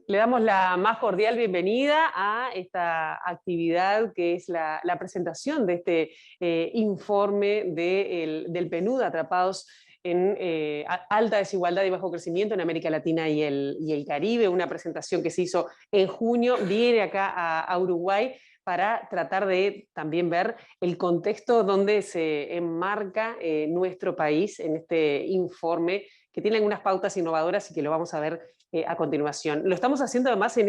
Le damos la más cordial bienvenida a esta actividad que es la presentación de este informe del PNUD, Atrapados en alta desigualdad y bajo crecimiento en América Latina y el Caribe, una presentación que se hizo en junio, viene acá a Uruguay para tratar de también ver el contexto donde se enmarca nuestro país en este informe, que tiene algunas pautas innovadoras y que lo vamos a ver a continuación. Lo estamos haciendo además en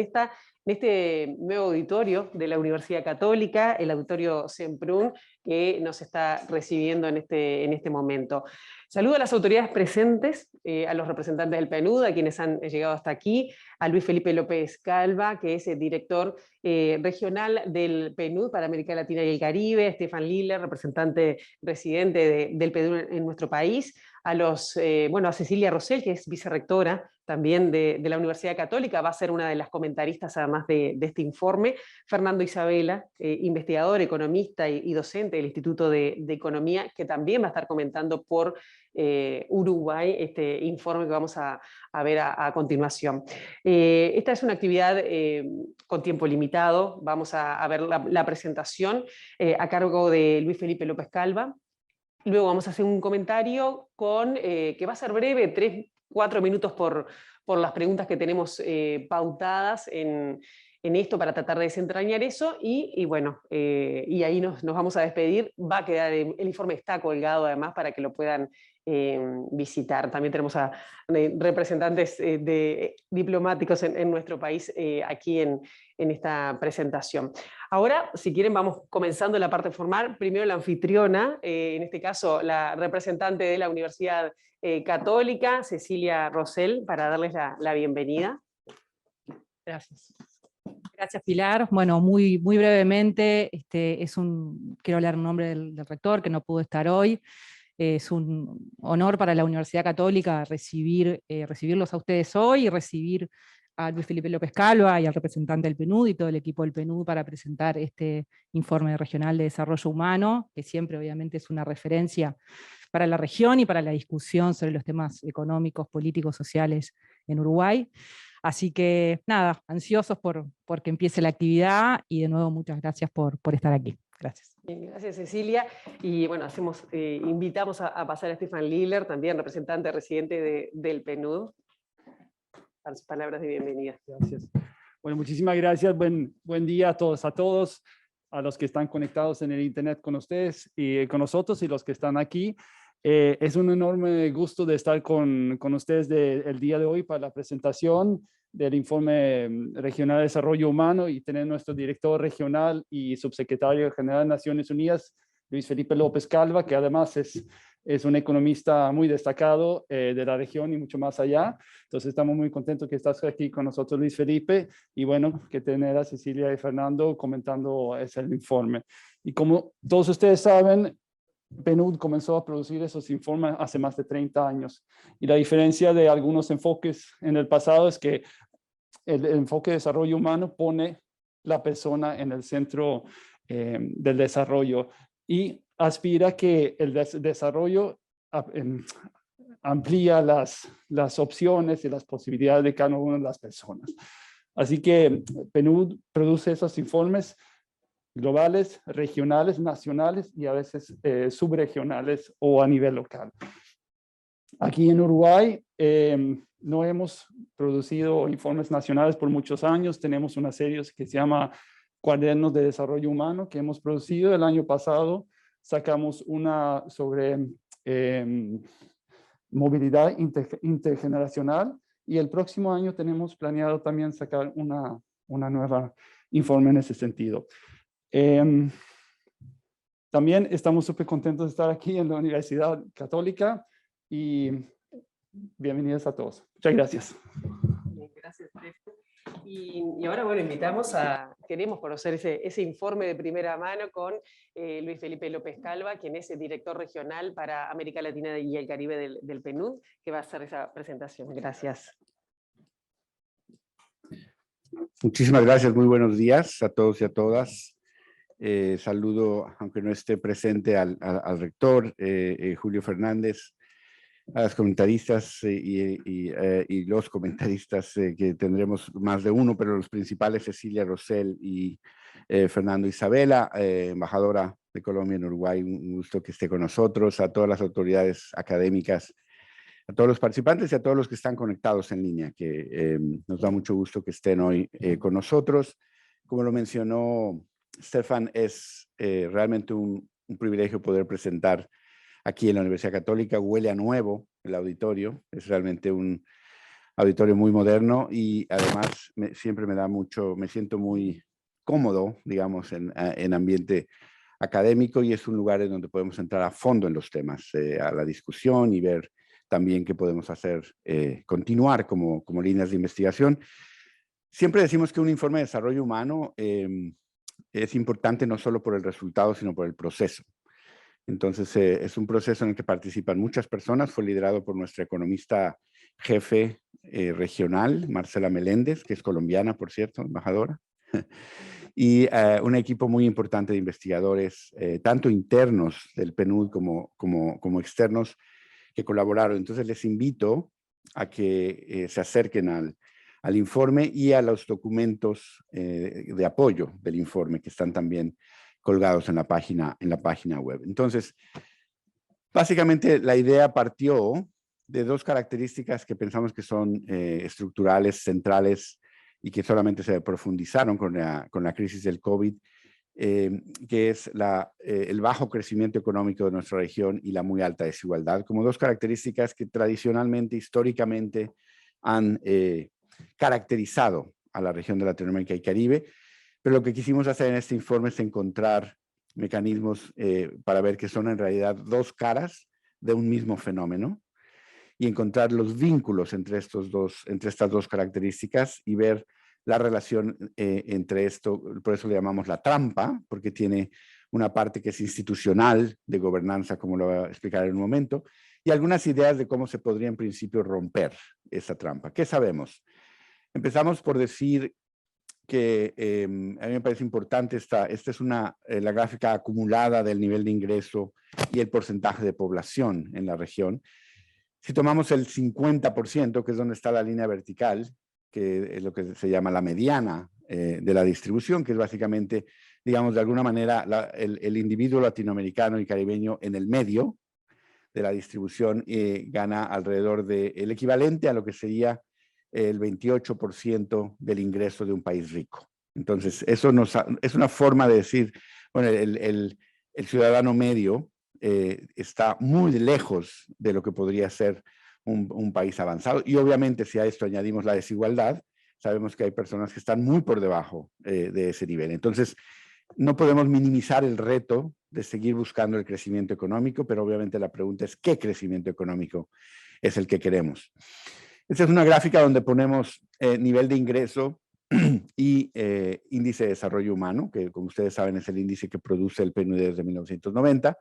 este nuevo auditorio de la Universidad Católica, el auditorio Semprún, que nos está recibiendo en este momento. Saludo a las autoridades presentes, a los representantes del PNUD, a quienes han llegado hasta aquí, a Luis Felipe López Calva, que es el director regional del PNUD para América Latina y el Caribe, Stefan Liller, representante residente del PNUD en nuestro país, a Cecilia Rosell, que es vicerrectora también de la Universidad Católica, va a ser una de las comentaristas además de este informe, Fernando Isabela, investigador, economista y docente del Instituto de Economía, que también va a estar comentando por Uruguay este informe que vamos a ver a continuación. Esta es una actividad con tiempo limitado, vamos a ver la presentación a cargo de Luis Felipe López Calva. Luego vamos a hacer un comentario que va a ser breve, 3-4 minutos por las preguntas que tenemos pautadas en esto para tratar de desentrañar eso y ahí nos vamos a despedir. Va a quedar, el informe está colgado además para que lo puedan visitar. También tenemos a representantes diplomáticos en nuestro país aquí en esta presentación. Ahora, si quieren, vamos comenzando la parte formal. Primero la anfitriona, en este caso la representante de la Universidad Católica, Cecilia Rosell, para darles la bienvenida. Gracias. Gracias, Pilar. Bueno, muy brevemente, quiero hablar en nombre del rector, que no pudo estar hoy. Es un honor para la Universidad Católica recibirlos a ustedes hoy y recibir a Luis Felipe López Calva y al representante del PNUD y todo el equipo del PNUD para presentar este informe regional de desarrollo humano, que siempre obviamente es una referencia para la región y para la discusión sobre los temas económicos, políticos, sociales en Uruguay. Así que nada, ansiosos por que empiece la actividad y de nuevo muchas gracias por estar aquí. Gracias. Gracias, Cecilia. Y bueno, invitamos a pasar a Stefan Liller, también representante residente del PNUD, para sus palabras de bienvenida. Gracias. Bueno, muchísimas gracias. Buen día a todos, a los que están conectados en el internet con ustedes y con nosotros y los que están aquí. Es un enorme gusto de estar con ustedes el día de hoy para la presentación del informe regional de desarrollo humano y tener nuestro director regional y subsecretario general de Naciones Unidas, Luis Felipe López Calva, que además es un economista muy destacado de la región y mucho más allá. Entonces estamos muy contentos que estás aquí con nosotros, Luis Felipe, y bueno, que tener a Cecilia y Fernando comentando ese informe. Y como todos ustedes saben, PNUD comenzó a producir esos informes hace más de 30 años. Y la diferencia de algunos enfoques en el pasado es que el enfoque de desarrollo humano pone la persona en el centro del desarrollo y aspira que el desarrollo amplía las opciones y las posibilidades de cada una de las personas. Así que PNUD produce esos informes globales, regionales, nacionales y a veces subregionales o a nivel local. Aquí en Uruguay no hemos producido informes nacionales por muchos años. Tenemos una serie que se llama Cuadernos de Desarrollo Humano que hemos producido. El año pasado sacamos una sobre movilidad intergeneracional y el próximo año tenemos planeado también sacar una nueva informe en ese sentido. También estamos súper contentos de estar aquí en la Universidad Católica y bienvenidos a todos. Muchas gracias. Gracias, Stefan. Y ahora, bueno, queremos conocer ese informe de primera mano con Luis Felipe López Calva, quien es el director regional para América Latina y el Caribe del PNUD, que va a hacer esa presentación. Gracias. Muchísimas gracias, muy buenos días a todos y a todas. Saludo, aunque no esté presente, al rector Julio Fernández, a las comentaristas y los comentaristas, que tendremos más de uno, pero los principales, Cecilia Rosell y Fernando Isabela, embajadora de Colombia en Uruguay, un gusto que esté con nosotros, a todas las autoridades académicas, a todos los participantes y a todos los que están conectados en línea, que nos da mucho gusto que estén hoy con nosotros. Como lo mencionó Stefan, es realmente un privilegio poder presentar aquí en la Universidad Católica. Huele a nuevo el auditorio, es realmente un auditorio muy moderno y además siempre me siento muy cómodo, digamos, en ambiente académico, y es un lugar en donde podemos entrar a fondo en los temas, a la discusión, y ver también qué podemos hacer, continuar como líneas de investigación. Siempre decimos que un informe de desarrollo humano es importante no solo por el resultado, sino por el proceso. Entonces, es un proceso en el que participan muchas personas. Fue liderado por nuestra economista jefe regional, Marcela Meléndez, que es colombiana, por cierto, embajadora, y un equipo muy importante de investigadores, tanto internos del PNUD como externos, que colaboraron. Entonces, les invito a que se acerquen al informe y a los documentos de apoyo del informe, que están también colgados en la página web. Entonces, básicamente la idea partió de dos características que pensamos que son estructurales, centrales, y que solamente se profundizaron con la crisis del COVID, que es el bajo crecimiento económico de nuestra región y la muy alta desigualdad, como dos características que tradicionalmente, históricamente, han caracterizado a la región de Latinoamérica y Caribe. Pero lo que quisimos hacer en este informe es encontrar mecanismos para ver que son en realidad dos caras de un mismo fenómeno, y encontrar los vínculos entre estas dos características, y ver la relación entre esto. Por eso le llamamos la trampa, porque tiene una parte que es institucional, de gobernanza, como lo voy a explicar en un momento, y algunas ideas de cómo se podría en principio romper esa trampa. ¿Qué sabemos? Empezamos por decir que a mí me parece importante, esta es la gráfica acumulada del nivel de ingreso y el porcentaje de población en la región. Si tomamos el 50%, que es donde está la línea vertical, que es lo que se llama la mediana de la distribución, que es básicamente, digamos, de alguna manera, el individuo latinoamericano y caribeño en el medio de la distribución, gana alrededor del equivalente a lo que sería el 28% del ingreso de un país rico. Entonces, eso es una forma de decir, bueno, el ciudadano medio está muy lejos de lo que podría ser un país avanzado. Y obviamente, si a esto añadimos la desigualdad, sabemos que hay personas que están muy por debajo de ese nivel. Entonces, no podemos minimizar el reto de seguir buscando el crecimiento económico, pero obviamente la pregunta es ¿qué crecimiento económico es el que queremos? Esta es una gráfica donde ponemos nivel de ingreso y índice de desarrollo humano, que como ustedes saben es el índice que produce el PNUD desde 1990.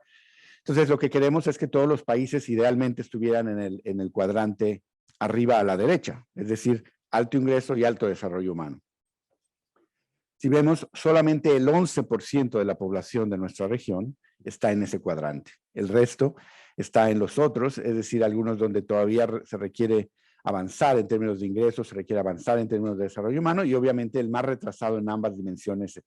Entonces, lo que queremos es que todos los países idealmente estuvieran en el cuadrante arriba a la derecha, es decir, alto ingreso y alto desarrollo humano. Si vemos, solamente el 11% de la población de nuestra región está en ese cuadrante. El resto está en los otros, es decir, algunos donde todavía se requiere avanzar en términos de ingresos, se requiere avanzar en términos de desarrollo humano, y obviamente el más retrasado en ambas dimensiones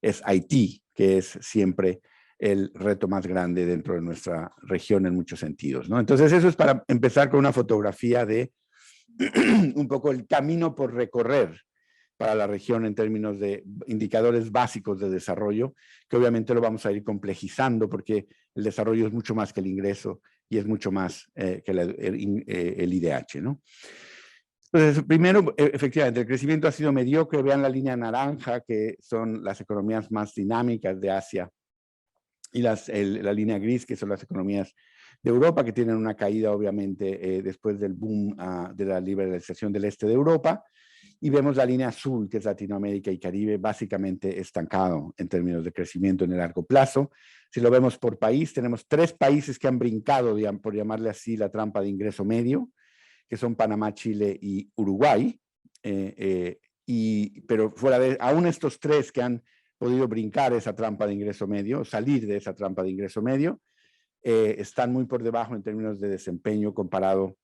es Haití, que es siempre el reto más grande dentro de nuestra región en muchos sentidos, ¿no? Entonces, eso es para empezar con una fotografía de un poco el camino por recorrer para la región en términos de indicadores básicos de desarrollo, que obviamente lo vamos a ir complejizando, porque el desarrollo es mucho más que el ingreso y es mucho más que el IDH, ¿no? Entonces, primero, efectivamente, el crecimiento ha sido mediocre. Vean la línea naranja, que son las economías más dinámicas de Asia, y la línea gris, que son las economías de Europa, que tienen una caída, obviamente, después del boom de la liberalización del este de Europa. Y vemos la línea azul, que es Latinoamérica y Caribe, básicamente estancado en términos de crecimiento en el largo plazo. Si lo vemos por país, tenemos 3 países que han brincado, por llamarle así, la trampa de ingreso medio, que son Panamá, Chile y Uruguay. Pero fuera de, aún estos 3 que han podido brincar esa trampa de ingreso medio, salir de esa trampa de ingreso medio, están muy por debajo en términos de desempeño comparado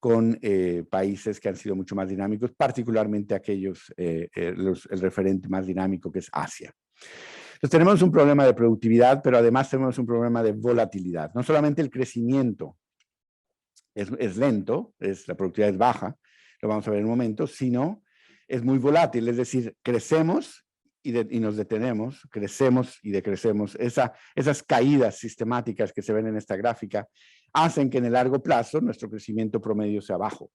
con países que han sido mucho más dinámicos, particularmente aquellos, el referente más dinámico que es Asia. Entonces tenemos un problema de productividad, pero además tenemos un problema de volatilidad. No solamente el crecimiento es lento, la productividad es baja, lo vamos a ver en un momento, sino es muy volátil, es decir, crecemos y nos detenemos, crecemos y decrecemos. Esas caídas sistemáticas que se ven en esta gráfica hacen que en el largo plazo nuestro crecimiento promedio sea bajo,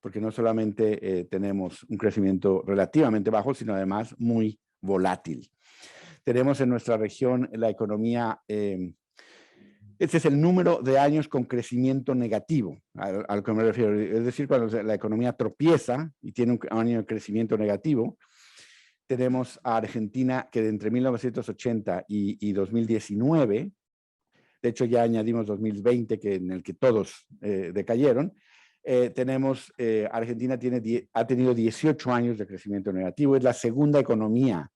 porque no solamente tenemos un crecimiento relativamente bajo, sino además muy volátil. Tenemos en nuestra región la economía, este es el número de años con crecimiento negativo, al que me refiero, es decir, cuando la economía tropieza y tiene un año de crecimiento negativo. Tenemos a Argentina que de entre 1980 y 2019, de hecho ya añadimos 2020 en el que todos decayeron, Argentina ha tenido 18 años de crecimiento negativo, es la segunda economía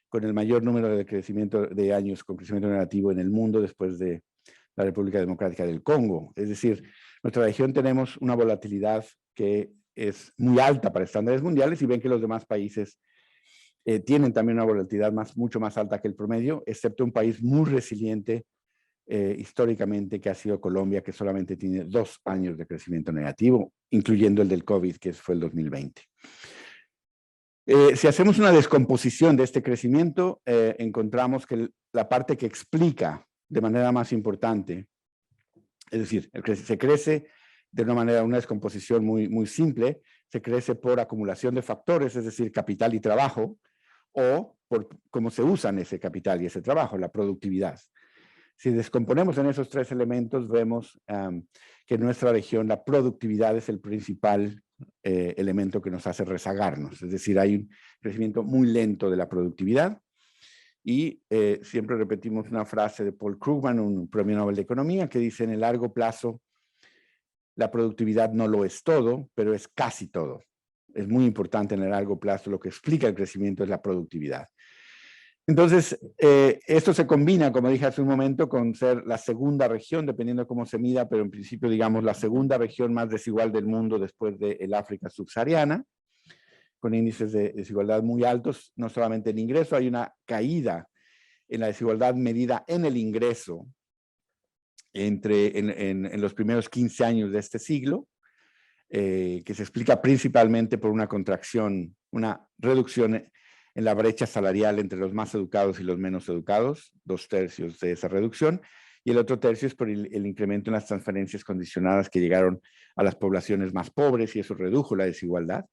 con el mayor número de crecimiento de años con crecimiento negativo en el mundo después de la República Democrática del Congo. Es decir, en nuestra región tenemos una volatilidad que es muy alta para estándares mundiales y ven que los demás países tienen también una volatilidad mucho más alta que el promedio, excepto un país muy resiliente históricamente que ha sido Colombia, que solamente tiene 2 años de crecimiento negativo, incluyendo el del COVID, que fue el 2020. Si hacemos una descomposición de este crecimiento, encontramos que la parte que explica de manera más importante, es decir, se crece de una descomposición muy simple, se crece por acumulación de factores, es decir, capital y trabajo, o por cómo se usan ese capital y ese trabajo, la productividad. Si descomponemos en esos 3 elementos, vemos que en nuestra región la productividad es el principal elemento que nos hace rezagarnos. Es decir, hay un crecimiento muy lento de la productividad y siempre repetimos una frase de Paul Krugman, un premio Nobel de Economía, que dice: en el largo plazo la productividad no lo es todo, pero es casi todo. Es muy importante en el largo plazo, lo que explica el crecimiento es la productividad. Entonces, esto se combina, como dije hace un momento, con ser la segunda región, dependiendo de cómo se mida, pero en principio, digamos, la segunda región más desigual del mundo después del África subsahariana, con índices de desigualdad muy altos, no solamente en ingreso, hay una caída en la desigualdad medida en el ingreso en los primeros 15 años de este siglo, que se explica principalmente por una contracción, una reducción en la brecha salarial entre los más educados y los menos educados, 2/3 de esa reducción, y el otro tercio es por el incremento en las transferencias condicionadas que llegaron a las poblaciones más pobres y eso redujo la desigualdad,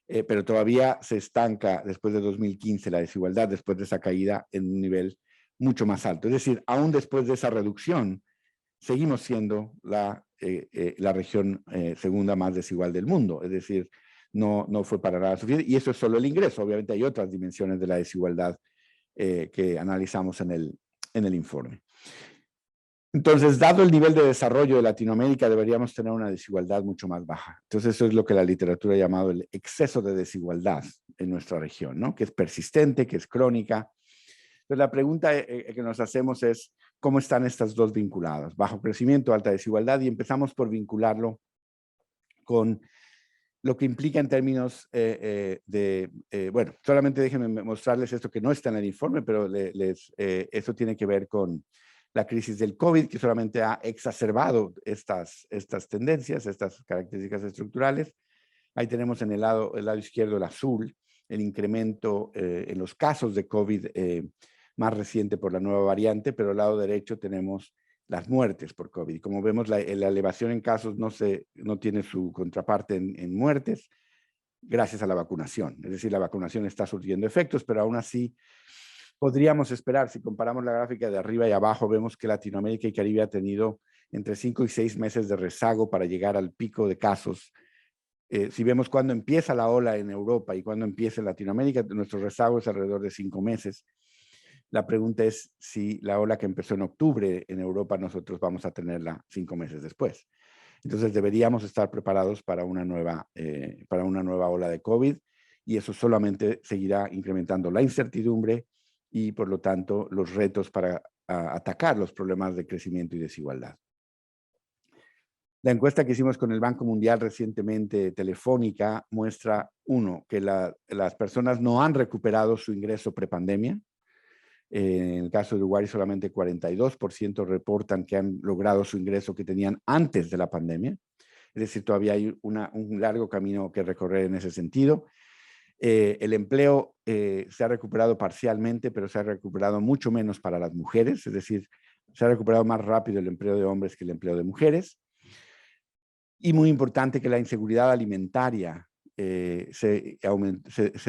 pero todavía se estanca después de 2015 la desigualdad, después de esa caída en un nivel mucho más alto. Es decir, aún después de esa reducción, seguimos siendo la región segunda más desigual del mundo, es decir, no fue para nada suficiente, y eso es solo el ingreso. Obviamente hay otras dimensiones de la desigualdad que analizamos en el informe. Entonces, dado el nivel de desarrollo de Latinoamérica, deberíamos tener una desigualdad mucho más baja. Entonces, eso es lo que la literatura ha llamado el exceso de desigualdad en nuestra región, ¿no? Que es persistente, que es crónica. Entonces, la pregunta que nos hacemos es, ¿cómo están estas dos vinculadas? Bajo crecimiento, alta desigualdad, y empezamos por vincularlo con lo que implica en términos bueno, solamente déjenme mostrarles esto que no está en el informe, pero esto tiene que ver con la crisis del COVID, que solamente ha exacerbado estas tendencias, estas características estructurales. Ahí tenemos en el lado izquierdo el azul, el incremento en los casos de COVID más reciente por la nueva variante, pero al lado derecho tenemos las muertes por COVID. Como vemos, la elevación en casos no tiene su contraparte en muertes, gracias a la vacunación. Es decir, la vacunación está surtiendo efectos, pero aún así podríamos esperar, si comparamos la gráfica de arriba y abajo, vemos que Latinoamérica y Caribe ha tenido entre 5 y 6 meses de rezago para llegar al pico de casos. Si vemos cuándo empieza la ola en Europa y cuándo empieza en Latinoamérica, nuestro rezago es alrededor de 5 meses. La pregunta es si la ola que empezó en octubre en Europa nosotros vamos a tenerla 5 meses después. Entonces deberíamos estar preparados para una nueva ola de COVID y eso solamente seguirá incrementando la incertidumbre y por lo tanto los retos para atacar los problemas de crecimiento y desigualdad. La encuesta que hicimos con el Banco Mundial recientemente, telefónica, muestra, uno, que las personas no han recuperado su ingreso prepandemia. En el caso de Uruguay, solamente 42% reportan que han logrado su ingreso que tenían antes de la pandemia. Es decir, todavía hay un largo camino que recorrer en ese sentido. El empleo se ha recuperado parcialmente, pero se ha recuperado mucho menos para las mujeres. Es decir, se ha recuperado más rápido el empleo de hombres que el empleo de mujeres. Y muy importante que la inseguridad alimentaria se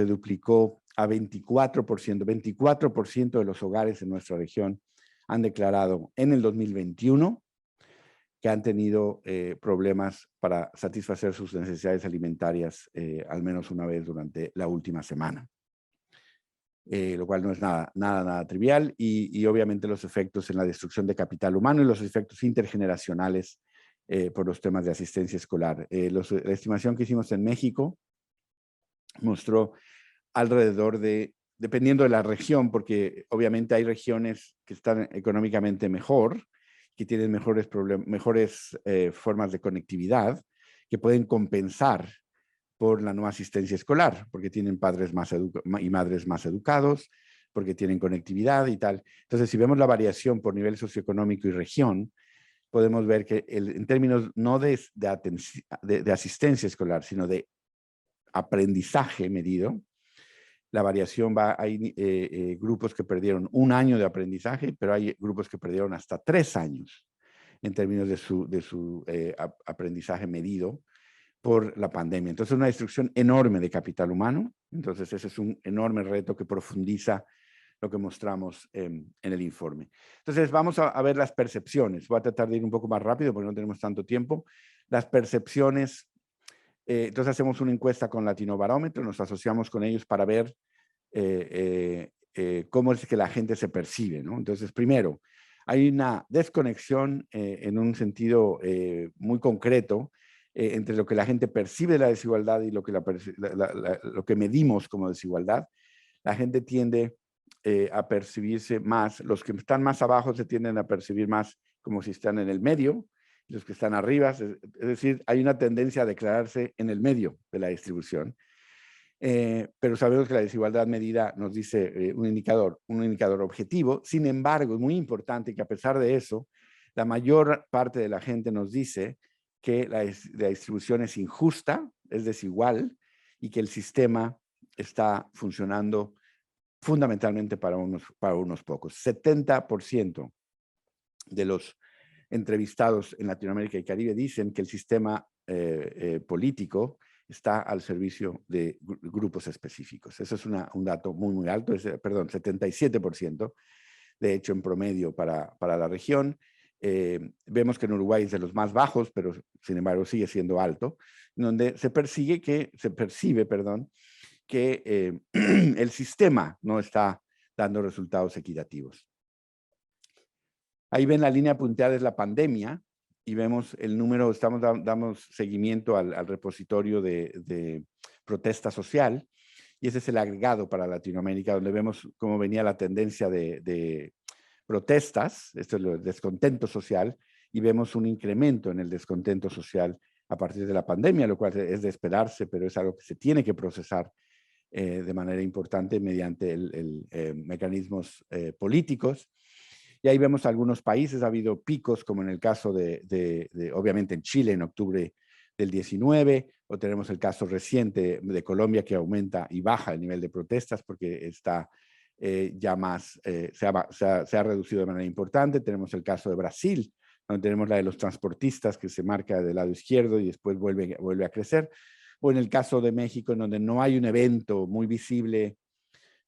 duplicó a 24%. 24% de los hogares en nuestra región han declarado en el 2021 que han tenido problemas para satisfacer sus necesidades alimentarias al menos una vez durante la última semana. Lo cual no es nada trivial y obviamente los efectos en la destrucción de capital humano y los efectos intergeneracionales por los temas de asistencia escolar. La estimación que hicimos en México mostró alrededor de, dependiendo de la región, porque obviamente hay regiones que están económicamente mejor, que tienen mejores formas de conectividad, que pueden compensar por la no asistencia escolar, porque tienen padres y madres más educados, porque tienen conectividad y tal. Entonces, si vemos la variación por nivel socioeconómico y región, podemos ver que en términos no de asistencia escolar, sino de aprendizaje medido, la variación va, hay grupos que perdieron 1 año de aprendizaje, pero hay grupos que perdieron hasta 3 años en términos de su aprendizaje medido por la pandemia. Entonces, una destrucción enorme de capital humano. Entonces, ese es un enorme reto que profundiza lo que mostramos en el informe. Entonces, vamos a ver las percepciones. Voy a tratar de ir un poco más rápido porque no tenemos tanto tiempo. Las percepciones. Entonces hacemos una encuesta con Latinobarómetro, nos asociamos con ellos para ver cómo es que la gente se percibe, ¿no? Entonces, primero, hay una desconexión en un sentido muy concreto entre lo que la gente percibe de la desigualdad y lo que medimos como desigualdad. La gente tiende a percibirse más, los que están más abajo se tienden a percibir más como si están en el medio, los que están arriba, es decir, hay una tendencia a declararse en el medio de la distribución. Pero sabemos que la desigualdad medida nos dice un indicador objetivo. Sin embargo, es muy importante que a pesar de eso, la mayor parte de la gente nos dice que la distribución es injusta, es desigual y que el sistema está funcionando fundamentalmente para unos pocos. 70% de los entrevistados en Latinoamérica y Caribe dicen que el sistema político está al servicio de grupos específicos. Eso es un dato muy alto, perdón, 77%, de hecho en promedio para la región. Vemos que en Uruguay es de los más bajos, pero sin embargo sigue siendo alto, donde se percibe que el sistema no está dando resultados equitativos. Ahí ven la línea punteada, es la pandemia, y vemos el número, damos seguimiento al repositorio de protesta social, y ese es el agregado para Latinoamérica, donde vemos cómo venía la tendencia de protestas, esto es el descontento social, y vemos un incremento en el descontento social a partir de la pandemia, lo cual es de esperarse, pero es algo que se tiene que procesar de manera importante mediante mecanismos políticos. Y ahí vemos algunos países, ha habido picos, como en el caso obviamente en Chile, en octubre del 19, o tenemos el caso reciente de Colombia que aumenta y baja el nivel de protestas porque está ya más, se ha reducido de manera importante. Tenemos el caso de Brasil, donde tenemos la de los transportistas que se marca del lado izquierdo y después vuelve a crecer. O en el caso de México, en donde no hay un evento muy visible,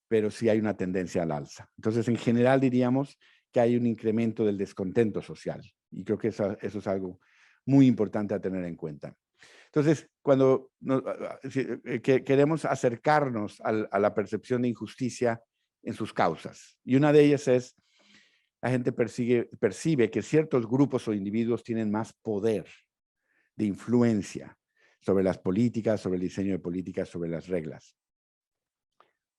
pero sí hay una tendencia al alza. Entonces, en general diríamos que hay un incremento del descontento social. Y creo que eso es algo muy importante a tener en cuenta. Entonces, cuando queremos acercarnos a la percepción de injusticia en sus causas, y una de ellas es, la gente percibe que ciertos grupos o individuos tienen más poder de influencia sobre las políticas, sobre el diseño de políticas, sobre las reglas.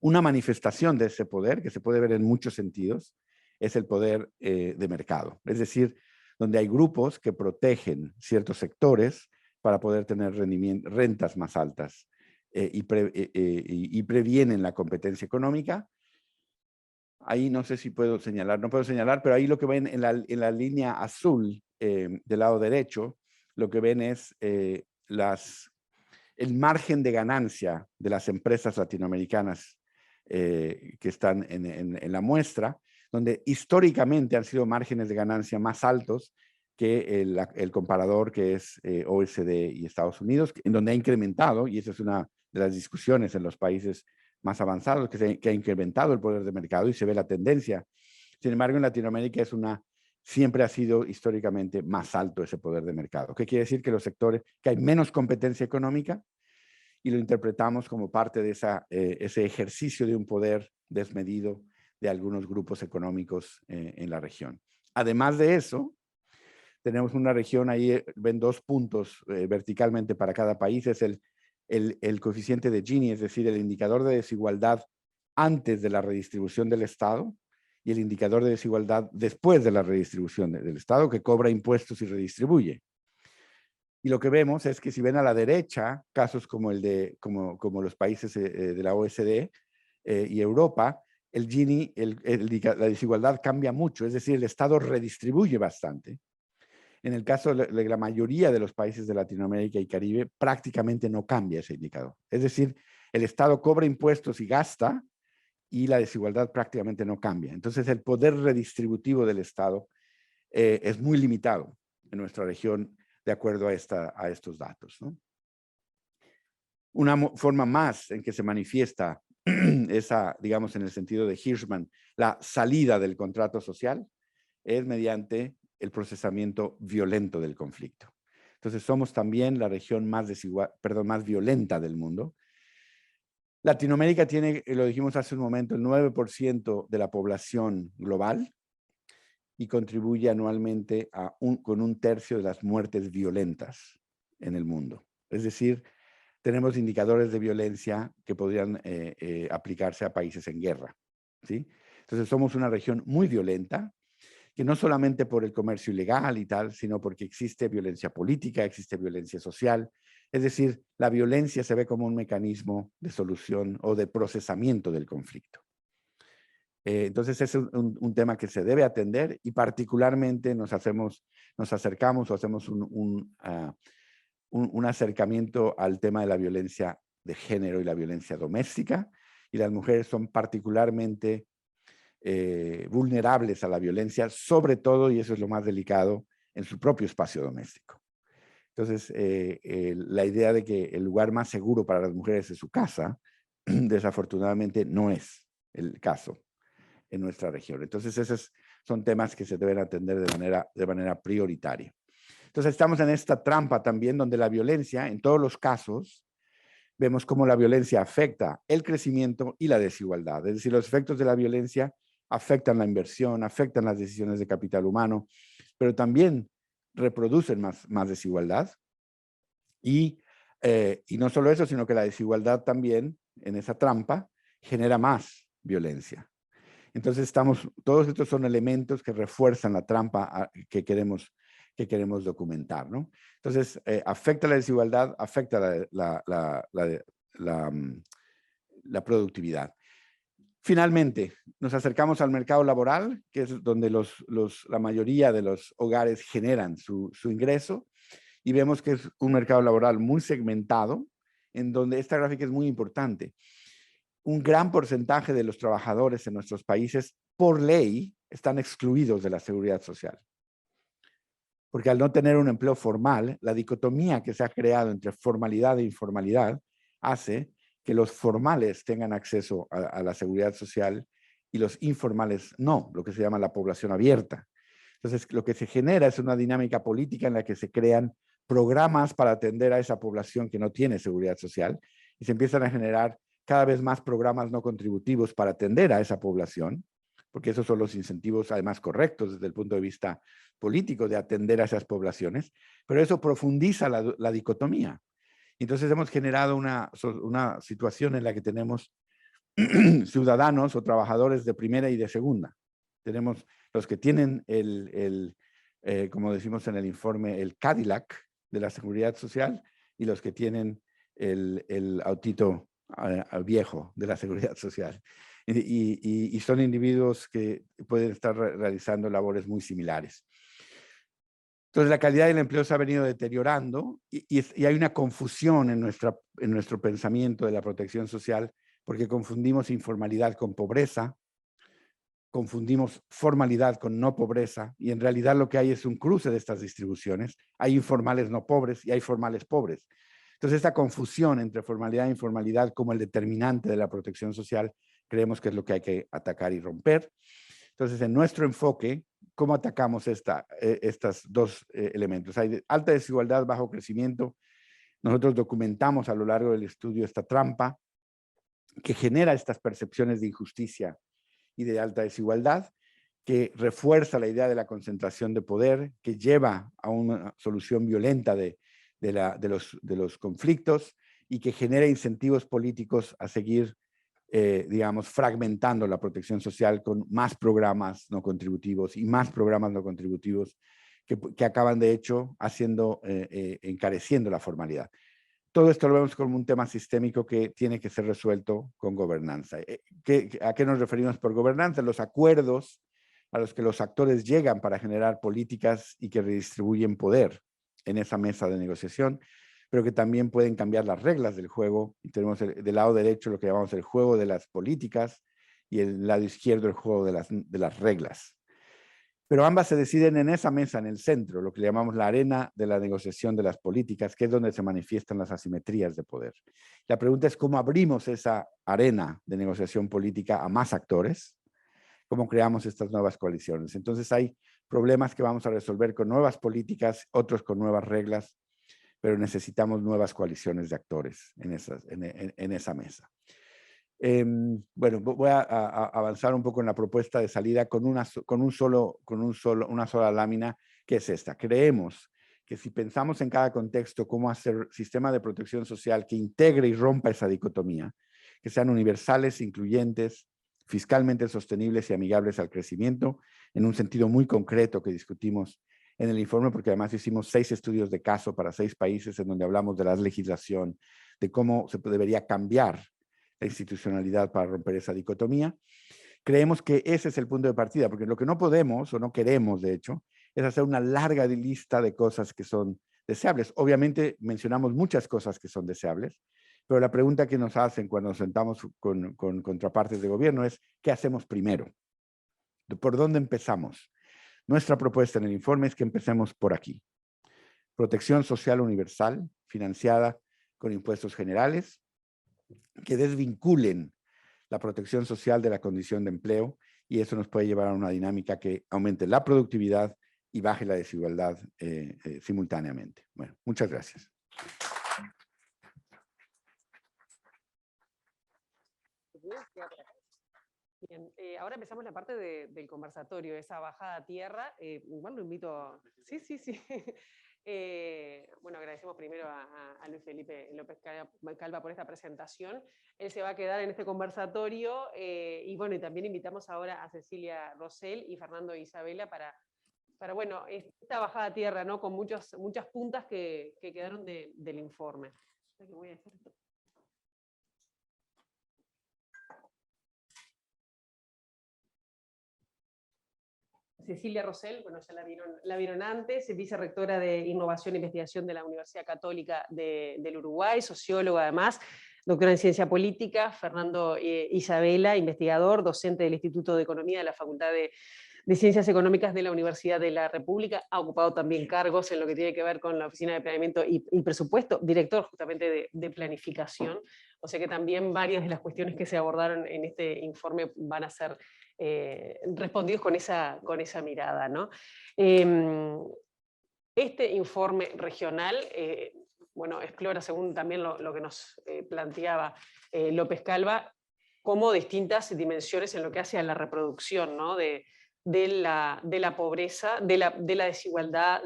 Una manifestación de ese poder, que se puede ver en muchos sentidos, es el poder de mercado. Es decir, donde hay grupos que protegen ciertos sectores para poder tener rentas más altas y previenen la competencia económica. Ahí no sé si puedo señalar, no puedo señalar, pero ahí lo que ven en la línea azul del lado derecho, lo que ven es el margen de ganancia de las empresas latinoamericanas que están en la muestra, donde históricamente han sido márgenes de ganancia más altos que el comparador que es OECD y Estados Unidos, en donde ha incrementado, y esa es una de las discusiones en los países más avanzados, que ha incrementado el poder de mercado y se ve la tendencia. Sin embargo, en Latinoamérica siempre ha sido históricamente más alto ese poder de mercado. ¿Qué quiere decir? Que los sectores, que hay menos competencia económica y lo interpretamos como parte de ese ejercicio de un poder desmedido de algunos grupos económicos en la región. Además de eso, tenemos una región, ahí ven 2 puntos verticalmente para cada país, es el coeficiente de Gini, es decir, el indicador de desigualdad antes de la redistribución del Estado y el indicador de desigualdad después de la redistribución del Estado, que cobra impuestos y redistribuye. Y lo que vemos es que si ven a la derecha, casos como como los países de la OECD y Europa, el Gini, la desigualdad cambia mucho, es decir, el Estado redistribuye bastante. En el caso de la mayoría de los países de Latinoamérica y Caribe, prácticamente no cambia ese indicador. Es decir, el Estado cobra impuestos y gasta, y la desigualdad prácticamente no cambia. Entonces, el poder redistributivo del Estado es muy limitado en nuestra región de acuerdo a estos datos, ¿no? Una forma más en que se manifiesta esa, digamos, en el sentido de Hirschman, la salida del contrato social es mediante el procesamiento violento del conflicto. Entonces, somos también la región más violenta del mundo. Latinoamérica tiene, lo dijimos hace un momento, el 9% de la población global y contribuye anualmente con 1/3 de las muertes violentas en el mundo. Es decir, tenemos indicadores de violencia que podrían aplicarse a países en guerra, ¿sí? Entonces, somos una región muy violenta, que no solamente por el comercio ilegal y tal, sino porque existe violencia política, existe violencia social. Es decir, la violencia se ve como un mecanismo de solución o de procesamiento del conflicto. Entonces, es un tema que se debe atender y particularmente nos acercamos o hacemos un acercamiento al tema de la violencia de género y la violencia doméstica, y las mujeres son particularmente vulnerables a la violencia, sobre todo, y eso es lo más delicado, en su propio espacio doméstico. Entonces, la idea de que el lugar más seguro para las mujeres es su casa, desafortunadamente no es el caso en nuestra región. Entonces, esos son temas que se deben atender de manera prioritaria. Entonces, estamos en esta trampa también donde la violencia, en todos los casos, vemos cómo la violencia afecta el crecimiento y la desigualdad. Es decir, los efectos de la violencia afectan la inversión, afectan las decisiones de capital humano, pero también reproducen más desigualdad. Y no solo eso, sino que la desigualdad también, en esa trampa, genera más violencia. Entonces, todos estos son elementos que refuerzan la trampa que queremos documentar, ¿no? Entonces, afecta la desigualdad, afecta la productividad. Finalmente, nos acercamos al mercado laboral, que es donde la mayoría de los hogares generan su ingreso, y vemos que es un mercado laboral muy segmentado, en donde esta gráfica es muy importante. Un gran porcentaje de los trabajadores en nuestros países, por ley, están excluidos de la seguridad social. Porque al no tener un empleo formal, la dicotomía que se ha creado entre formalidad e informalidad hace que los formales tengan acceso a la seguridad social y los informales no, lo que se llama la población abierta. Entonces, lo que se genera es una dinámica política en la que se crean programas para atender a esa población que no tiene seguridad social y se empiezan a generar cada vez más programas no contributivos para atender a esa población, porque esos son los incentivos además correctos desde el punto de vista político de atender a esas poblaciones, pero eso profundiza la dicotomía. Entonces hemos generado una situación en la que tenemos ciudadanos o trabajadores de primera y de segunda, Tenemos los que tienen como decimos en el informe, el Cadillac de la Seguridad Social y los que tienen el autito viejo de la Seguridad Social. Y son individuos que pueden estar realizando labores muy similares. Entonces, la calidad del empleo se ha venido deteriorando y hay una confusión en nuestro pensamiento de la protección social porque confundimos informalidad con pobreza, confundimos formalidad con no pobreza y en realidad lo que hay es un cruce de estas distribuciones. Hay informales no pobres y hay formales pobres. Entonces, esta confusión entre formalidad e informalidad como el determinante de la protección social, creemos que es lo que hay que atacar y romper. Entonces, en nuestro enfoque, ¿cómo atacamos estos dos elementos? Hay alta desigualdad, bajo crecimiento. Nosotros documentamos a lo largo del estudio esta trampa que genera estas percepciones de injusticia y de alta desigualdad, que refuerza la idea de la concentración de poder, que lleva a una solución violenta de los conflictos y que genera incentivos políticos a seguir, digamos, fragmentando la protección social con más programas no contributivos y más programas no contributivos que acaban, de hecho, encareciendo la formalidad. Todo esto lo vemos como un tema sistémico que tiene que ser resuelto con gobernanza. ¿A qué nos referimos por gobernanza? Los acuerdos a los que los actores llegan para generar políticas y que redistribuyen poder en esa mesa de negociación, pero que también pueden cambiar las reglas del juego. Y tenemos del lado derecho lo que llamamos el juego de las políticas y el lado izquierdo el juego de las reglas. Pero ambas se deciden en esa mesa, en el centro, lo que le llamamos la arena de la negociación de las políticas, que es donde se manifiestan las asimetrías de poder. La pregunta es cómo abrimos esa arena de negociación política a más actores, cómo creamos estas nuevas coaliciones. Entonces hay problemas que vamos a resolver con nuevas políticas, otros con nuevas reglas, pero necesitamos nuevas coaliciones de actores en esa mesa. Bueno, voy a avanzar un poco en la propuesta de salida con una sola lámina, que es esta. Creemos que si pensamos en cada contexto cómo hacer sistema de protección social que integre y rompa esa dicotomía, que sean universales, incluyentes, fiscalmente sostenibles y amigables al crecimiento, en un sentido muy concreto que discutimos en el informe, porque además hicimos 6 estudios de caso para 6 países en donde hablamos de la legislación, de cómo se debería cambiar la institucionalidad para romper esa dicotomía. Creemos que ese es el punto de partida, porque lo que no podemos, o no queremos de hecho, es hacer una larga lista de cosas que son deseables. Obviamente mencionamos muchas cosas que son deseables, pero la pregunta que nos hacen cuando nos sentamos con contrapartes de gobierno es, ¿qué hacemos primero? ¿Por dónde empezamos? Nuestra propuesta en el informe es que empecemos por aquí. Protección social universal, financiada con impuestos generales, que desvinculen la protección social de la condición de empleo, y eso nos puede llevar a una dinámica que aumente la productividad y baje la desigualdad simultáneamente. Bueno, muchas gracias. Bien, ahora empezamos la parte del conversatorio, esa bajada a tierra. Igual lo invito. Sí. Bueno, agradecemos primero a Luis Felipe López Calva por esta presentación. Él se va a quedar en este conversatorio y bueno, y también invitamos ahora a Cecilia Rosell y Fernando Isabela para bueno, esta bajada a tierra, ¿no? Con muchas puntas que quedaron del informe. Voy a hacer esto. Cecilia Rosell, bueno, ya la vieron antes, es vicerrectora de Innovación e Investigación de la Universidad Católica del Uruguay, socióloga además, doctora en Ciencia Política. Fernando Isabela, investigador, docente del Instituto de Economía de la Facultad de Ciencias Económicas de la Universidad de la República, ha ocupado también cargos en lo que tiene que ver con la Oficina de Planeamiento y Presupuesto, director justamente de Planificación, o sea que también varias de las cuestiones que se abordaron en este informe van a ser respondidos con esa mirada, ¿no? Este informe regional, bueno, explora, según también lo que nos planteaba López Calva, como distintas dimensiones en lo que hace a la reproducción, ¿no? de la pobreza, de la desigualdad,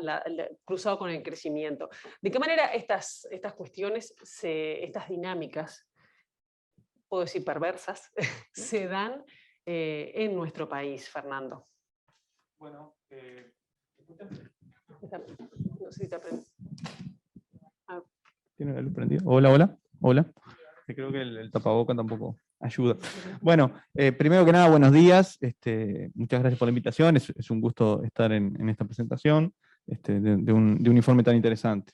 cruzado con el crecimiento. ¿De qué manera estas cuestiones, estas dinámicas, puedo decir perversas, se dan en nuestro país, Fernando. Bueno, No sé si te aprendí. ¿tiene la luz prendida? Hola, hola, hola. Creo que el tapaboca tampoco ayuda. Bueno, primero que nada, buenos días. Muchas gracias por la invitación. Es un gusto estar en esta presentación de un informe tan interesante.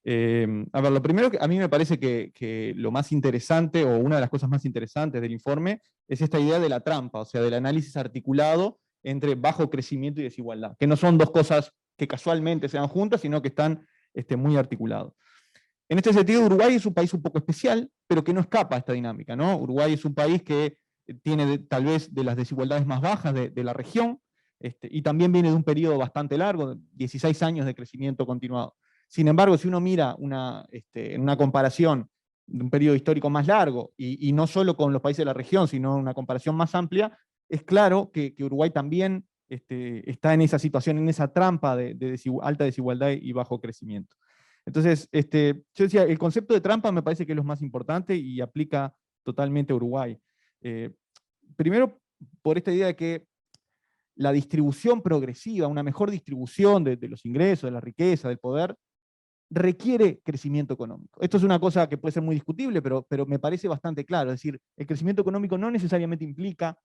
A ver, lo primero que a mí me parece que lo más interesante, o una de las cosas más interesantes del informe, es esta idea de la trampa, o sea, del análisis articulado entre bajo crecimiento y desigualdad, que no son dos cosas que casualmente se dan juntas, sino que están muy articulados. En este sentido, Uruguay es un país un poco especial, pero que no escapa a esta dinámica, ¿no? Uruguay es un país que tiene tal vez de las desigualdades más bajas de la región, y también viene de un periodo bastante largo, 16 años de crecimiento continuado. Sin embargo, si uno mira en una comparación de un periodo histórico más largo, y no solo con los países de la región, sino una comparación más amplia, es claro que Uruguay también está en esa situación, en esa trampa de alta desigualdad y bajo crecimiento. Entonces, yo decía, el concepto de trampa me parece que es lo más importante y aplica totalmente a Uruguay. Primero, por esta idea de que la distribución progresiva, una mejor distribución de los ingresos, de la riqueza, del poder, requiere crecimiento económico. Esto es una cosa que puede ser muy discutible, pero me parece bastante claro. Es decir, el crecimiento económico no necesariamente implica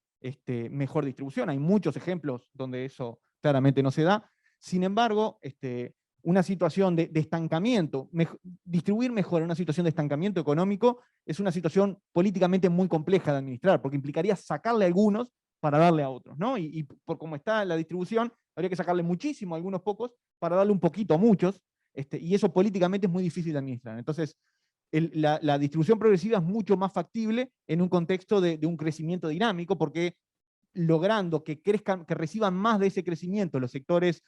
mejor distribución. Hay muchos ejemplos donde eso claramente no se da. Sin embargo, una situación de estancamiento, distribuir mejor en una situación de estancamiento económico es una situación políticamente muy compleja de administrar, porque implicaría sacarle a algunos para darle a otros, ¿no? Y por cómo está la distribución, habría que sacarle muchísimo a algunos pocos para darle un poquito a muchos, y eso políticamente es muy difícil de administrar. Entonces, la distribución progresiva es mucho más factible en un contexto de un crecimiento dinámico, porque logrando que crezcan, que reciban más de ese crecimiento los sectores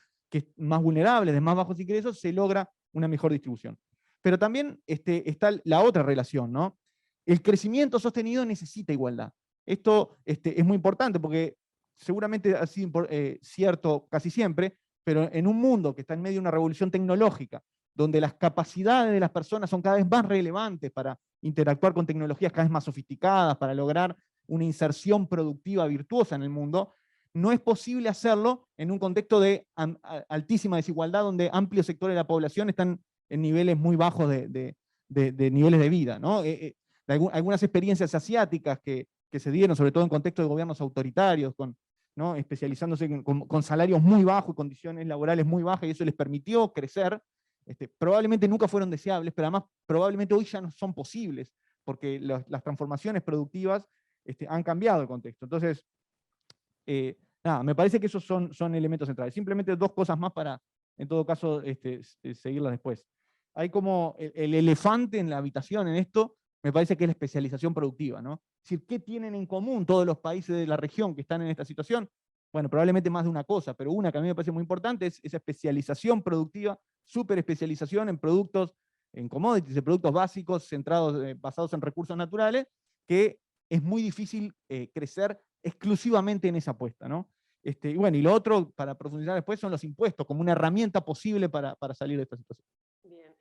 más vulnerables, de más bajos ingresos, se logra una mejor distribución. Pero también está la otra relación, ¿no? El crecimiento sostenido necesita igualdad. Esto es muy importante porque seguramente ha sido cierto casi siempre, pero en un mundo que está en medio de una revolución tecnológica, donde las capacidades de las personas son cada vez más relevantes para interactuar con tecnologías cada vez más sofisticadas, para lograr una inserción productiva virtuosa en el mundo, no es posible hacerlo en un contexto de altísima desigualdad, donde amplios sectores de la población están en niveles muy bajos de niveles de vida, ¿no? Algunas experiencias asiáticas que se dieron, sobre todo en contexto de gobiernos autoritarios, ¿no? Especializándose con salarios muy bajos y condiciones laborales muy bajas, y eso les permitió crecer, probablemente nunca fueron deseables, pero además probablemente hoy ya no son posibles, porque las transformaciones productivas han cambiado el contexto. Entonces, nada, me parece que esos son elementos centrales. Simplemente dos cosas más para, en todo caso, seguirlas después. Hay como el elefante en la habitación en esto, me parece que es la especialización productiva, ¿no? Es decir, ¿qué tienen en común todos los países de la región que están en esta situación? Bueno, probablemente más de una cosa, pero una que a mí me parece muy importante es esa especialización productiva, súper especialización en productos, en commodities, en productos básicos basados en recursos naturales, que es muy difícil crecer exclusivamente en esa apuesta, ¿no? Y bueno, y lo otro, para profundizar después, son los impuestos, como una herramienta posible para salir de esta situación. Bien.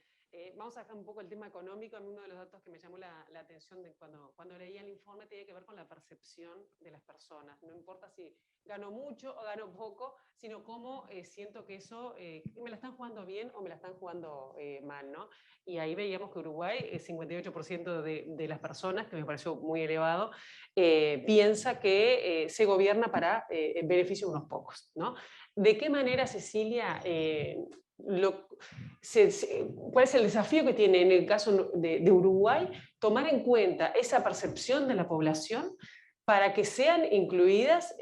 Vamos a dejar un poco el tema económico. A mí uno de los datos que me llamó la atención cuando leía el informe tiene que ver con la percepción de las personas. No importa si gano mucho o gano poco, sino cómo siento que eso me la están jugando bien o me la están jugando mal, ¿no? Y ahí veíamos que Uruguay, 58% de las personas, que me pareció muy elevado, piensa que se gobierna para el beneficio de unos pocos, ¿no? ¿De qué manera, Cecilia, cuál es el desafío que tiene en el caso de Uruguay tomar en cuenta esa percepción de la población para que sean incluidas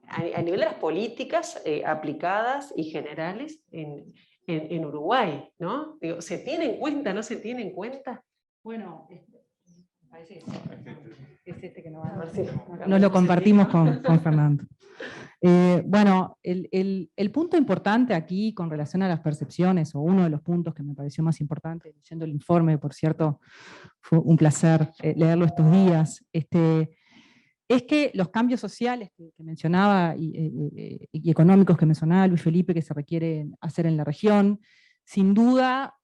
a nivel de las políticas aplicadas y generales en Uruguay, ¿no? Digo, ¿se tiene en cuenta, no se tiene en cuenta? Bueno, parece que es que no lo compartimos con Fernando. Bueno, el punto importante aquí con relación a las percepciones, o uno de los puntos que me pareció más importante, leyendo el informe, por cierto, fue un placer leerlo estos días, es que los cambios sociales que mencionaba y económicos que mencionaba Luis Felipe, que se requieren hacer en la región, sin duda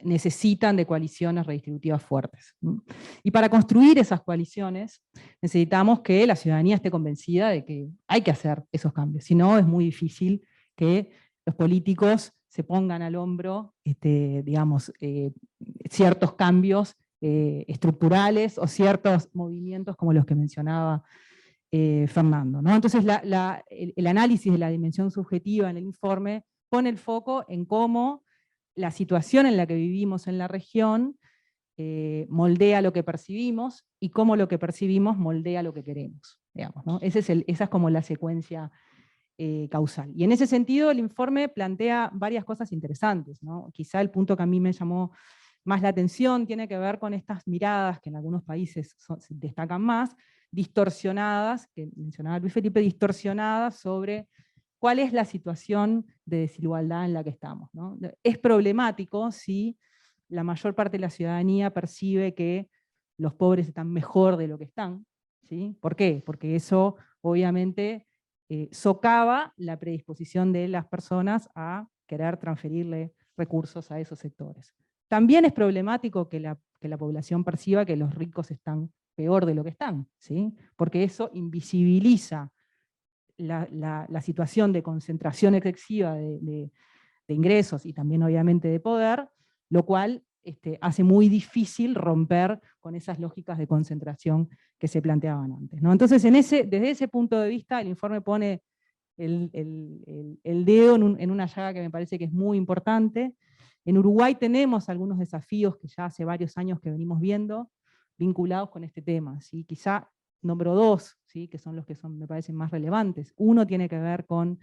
necesitan de coaliciones redistributivas fuertes. Y para construir esas coaliciones necesitamos que la ciudadanía esté convencida de que hay que hacer esos cambios. Si no, es muy difícil que los políticos se pongan al hombro, digamos, ciertos cambios estructurales o ciertos movimientos como los que mencionaba Fernando, ¿no? Entonces el análisis de la dimensión subjetiva en el informe pone el foco en cómo la situación en la que vivimos en la región moldea lo que percibimos, y cómo lo que percibimos moldea lo que queremos, digamos, ¿no? Esa es como la secuencia causal. Y en ese sentido el informe plantea varias cosas interesantes, ¿no? Quizá el punto que a mí me llamó más la atención tiene que ver con estas miradas que en algunos países se destacan más, distorsionadas, que mencionaba Luis Felipe, distorsionadas sobre cuál es la situación de desigualdad en la que estamos, ¿no? Es problemático si la mayor parte de la ciudadanía percibe que los pobres están mejor de lo que están, ¿sí? ¿Por qué? Porque eso obviamente socava la predisposición de las personas a querer transferirle recursos a esos sectores. También es problemático que la población perciba que los ricos están peor de lo que están, ¿sí? Porque eso invisibiliza la situación de concentración excesiva de ingresos y también obviamente de poder, lo cual hace muy difícil romper con esas lógicas de concentración que se planteaban antes, ¿no? Entonces, desde ese punto de vista, el informe pone el dedo en una llaga que me parece que es muy importante. En Uruguay tenemos algunos desafíos que ya hace varios años que venimos viendo, vinculados con este tema, ¿sí? Quizá nombro dos, ¿sí? Que son los que me parecen más relevantes. Uno tiene que ver con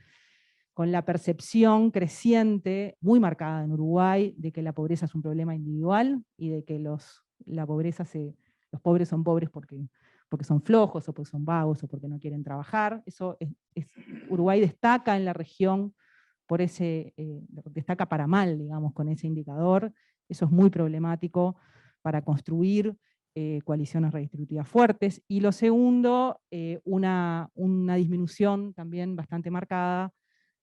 la percepción creciente, muy marcada en Uruguay, de que la pobreza es un problema individual, y de que los pobres son pobres porque son flojos, o porque son vagos, o porque no quieren trabajar. Uruguay destaca en la región destaca para mal, digamos, con ese indicador. Eso es muy problemático para construir coaliciones redistributivas fuertes. Y lo segundo, una disminución también bastante marcada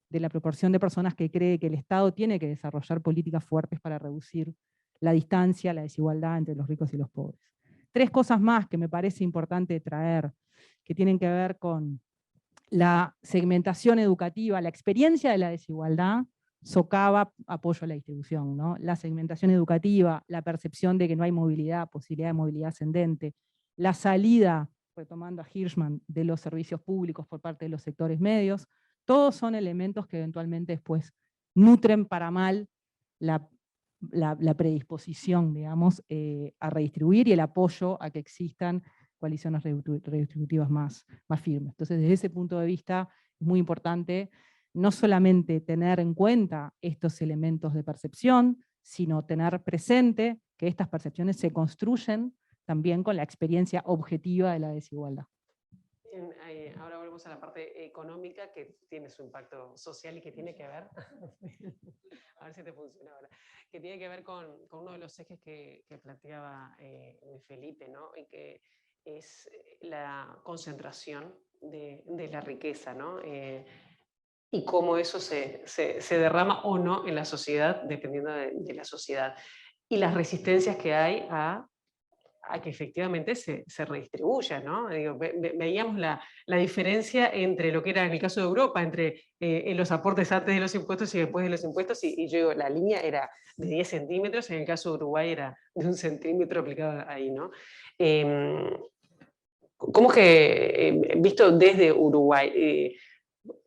de la proporción de personas que cree que el Estado tiene que desarrollar políticas fuertes para reducir la distancia, la desigualdad entre los ricos y los pobres. Tres cosas más que me parece importante traer, que tienen que ver con la segmentación educativa, la experiencia de la desigualdad socava apoyo a la distribución, ¿no? La segmentación educativa, la percepción de que no hay movilidad, posibilidad de movilidad ascendente, la salida, retomando a Hirschman, de los servicios públicos por parte de los sectores medios, todos son elementos que eventualmente después nutren para mal la predisposición, digamos, a redistribuir, y el apoyo a que existan coaliciones redistributivas más firmes. Entonces, desde ese punto de vista, es muy importante no solamente tener en cuenta estos elementos de percepción, sino tener presente que estas percepciones se construyen también con la experiencia objetiva de la desigualdad. Ahora volvemos a la parte económica, que tiene su impacto social y que tiene que ver, a ver si te funciona ahora, que tiene que ver con uno de los ejes que planteaba Felipe, ¿no? Y que es la concentración de la riqueza, ¿no? Y cómo eso se derrama o no en la sociedad, dependiendo de la sociedad. Y las resistencias que hay a que efectivamente se redistribuya, ¿no? Digo, veíamos la diferencia entre lo que era en el caso de Europa, entre los aportes antes de los impuestos y después de los impuestos, y yo digo, la línea era de 10 centímetros, en el caso de Uruguay era de 1 centímetro aplicado ahí, ¿no? ¿Cómo es que, visto desde Uruguay,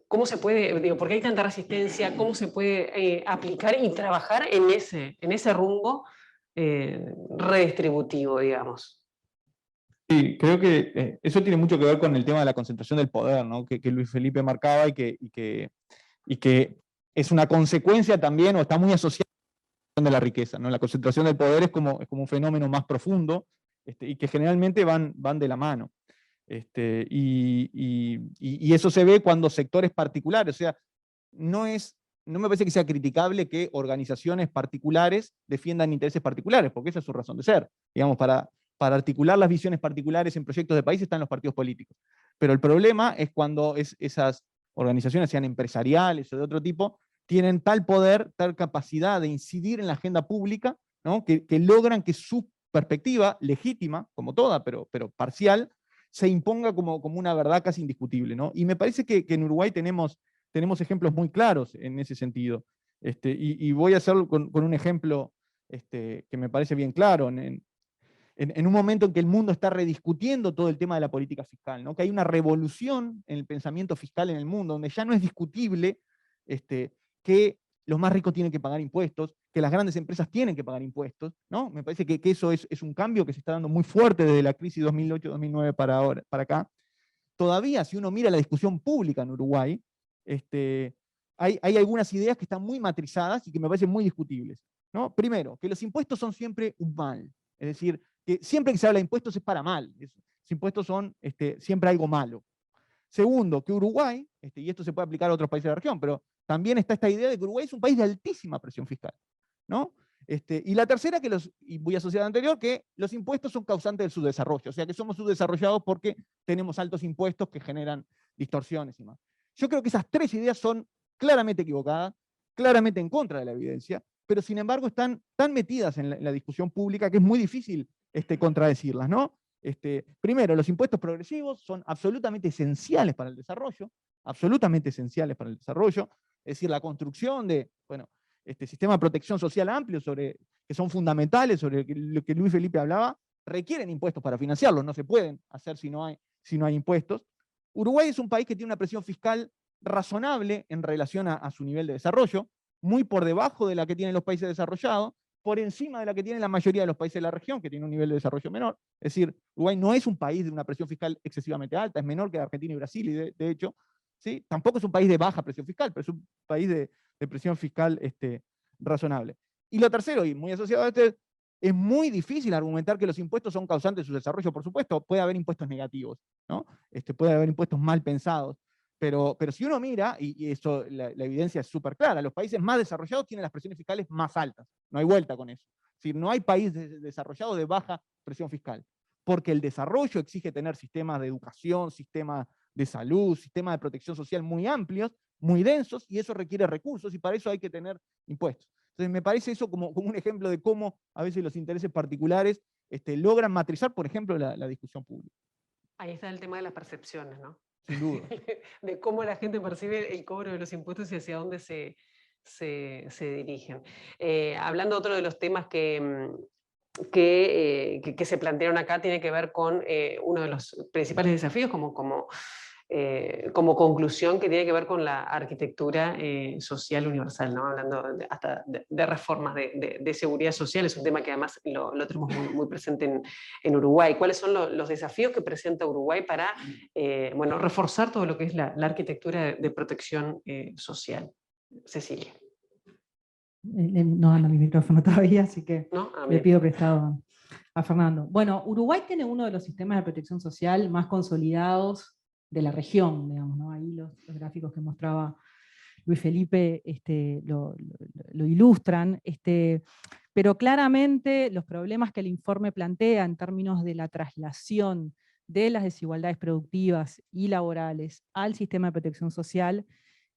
cómo se puede, digo, por qué hay tanta resistencia, cómo se puede aplicar y trabajar en ese rumbo redistributivo, digamos? Sí, creo que eso tiene mucho que ver con el tema de la concentración del poder, ¿no? que Luis Felipe marcaba, y que es una consecuencia también, o está muy asociada a la riqueza, ¿no? La concentración del poder es como un fenómeno más profundo, y que generalmente van de la mano. Y eso se ve cuando sectores particulares, o sea, no me parece que sea criticable que organizaciones particulares defiendan intereses particulares, porque esa es su razón de ser. Digamos, para articular las visiones particulares en proyectos de país están los partidos políticos. Pero el problema es cuando esas organizaciones, sean empresariales o de otro tipo, tienen tal poder, tal capacidad de incidir en la agenda pública, ¿no? que logran que su perspectiva, legítima, como toda, pero parcial, se imponga como una verdad casi indiscutible, ¿no? Y me parece que en Uruguay tenemos ejemplos muy claros en ese sentido. Y voy a hacerlo con un ejemplo que me parece bien claro. En un momento en que el mundo está rediscutiendo todo el tema de la política fiscal, ¿no? Que hay una revolución en el pensamiento fiscal en el mundo, donde ya no es discutible que los más ricos tienen que pagar impuestos, que las grandes empresas tienen que pagar impuestos, ¿no? Me parece que eso es un cambio que se está dando muy fuerte desde la crisis 2008-2009 para acá. Todavía, si uno mira la discusión pública en Uruguay, hay algunas ideas que están muy matrizadas y que me parecen muy discutibles, ¿no? Primero, que los impuestos son siempre un mal, es decir, que siempre que se habla de impuestos es para mal, los impuestos son siempre algo malo. Segundo, que Uruguay, y esto se puede aplicar a otros países de la región, pero también está esta idea de que Uruguay es un país de altísima presión fiscal, ¿no? Y la tercera, y voy asociada a la anterior, que los impuestos son causantes del subdesarrollo, o sea que somos subdesarrollados porque tenemos altos impuestos que generan distorsiones y más. Yo creo que esas tres ideas son claramente equivocadas, claramente en contra de la evidencia, pero sin embargo están tan metidas en la discusión pública que es muy difícil contradecirlas, ¿no? Primero, los impuestos progresivos son absolutamente esenciales para el desarrollo, absolutamente esenciales para el desarrollo, es decir, la construcción de, sistema de protección social amplio que son fundamentales, sobre lo que Luis Felipe hablaba, requieren impuestos para financiarlos, no se pueden hacer si no hay impuestos. Uruguay es un país que tiene una presión fiscal razonable en relación a su nivel de desarrollo, muy por debajo de la que tienen los países desarrollados, por encima de la que tienen la mayoría de los países de la región, que tienen un nivel de desarrollo menor. Es decir, Uruguay no es un país de una presión fiscal excesivamente alta, es menor que Argentina y Brasil, y de hecho, ¿sí? Tampoco es un país de baja presión fiscal, pero es un país de presión fiscal razonable. Y lo tercero, y muy asociado a esto, es muy difícil argumentar que los impuestos son causantes de su desarrollo. Por supuesto, puede haber impuestos negativos, ¿no? Puede haber impuestos mal pensados, pero si uno mira, y eso la evidencia es súper clara, los países más desarrollados tienen las presiones fiscales más altas, no hay vuelta con eso. Es decir, no hay país desarrollado de baja presión fiscal, porque el desarrollo exige tener sistemas de educación, sistemas de salud, sistemas de protección social muy amplios, muy densos, y eso requiere recursos, y para eso hay que tener impuestos. Entonces me parece eso como un ejemplo de cómo a veces los intereses particulares logran matrizar, por ejemplo, la discusión pública. Ahí está el tema de las percepciones, ¿no? Sin duda. De cómo la gente percibe el cobro de los impuestos y hacia dónde se dirigen. Hablando otro de los temas que se plantearon acá, tiene que ver con uno de los principales desafíos como conclusión, que tiene que ver con la arquitectura social universal, ¿no? Hablando hasta de reformas de seguridad social, es un tema que además lo tenemos muy presente en Uruguay. ¿Cuáles son los desafíos que presenta Uruguay para reforzar todo lo que es la arquitectura de protección social? Cecilia. No anda mi micrófono todavía, así que ¿No? le pido prestado a Fernando. Bueno, Uruguay tiene uno de los sistemas de protección social más consolidados de la región, digamos, ¿no? Ahí los gráficos que mostraba Luis Felipe lo ilustran, pero claramente los problemas que el informe plantea en términos de la traslación de las desigualdades productivas y laborales al sistema de protección social,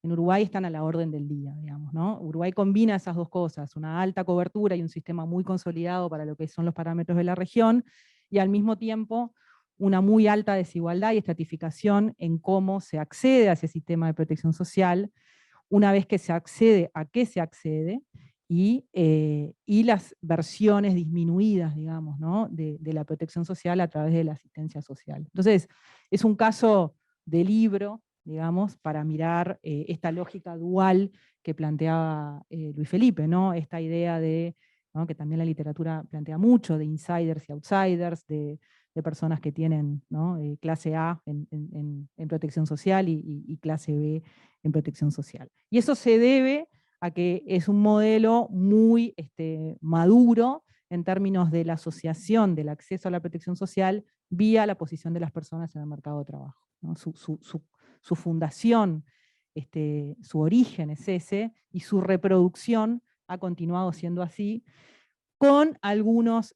en Uruguay están a la orden del día, digamos, ¿no? Uruguay combina esas dos cosas, una alta cobertura y un sistema muy consolidado para lo que son los parámetros de la región, y al mismo tiempo una muy alta desigualdad y estratificación en cómo se accede a ese sistema de protección social, una vez que se accede, a qué se accede, y las versiones disminuidas, digamos, ¿no? de la protección social a través de la asistencia social. Entonces, es un caso de libro, digamos, para mirar esta lógica dual que planteaba Luis Felipe, ¿no? Esta idea de, ¿no? que también la literatura plantea mucho, de insiders y outsiders, de personas que tienen, ¿no? clase A en protección social y clase B en protección social. Y eso se debe a que es un modelo muy maduro en términos de la asociación del acceso a la protección social vía la posición de las personas en el mercado de trabajo, ¿no? Su fundación, su origen es ese, y su reproducción ha continuado siendo así, con algunos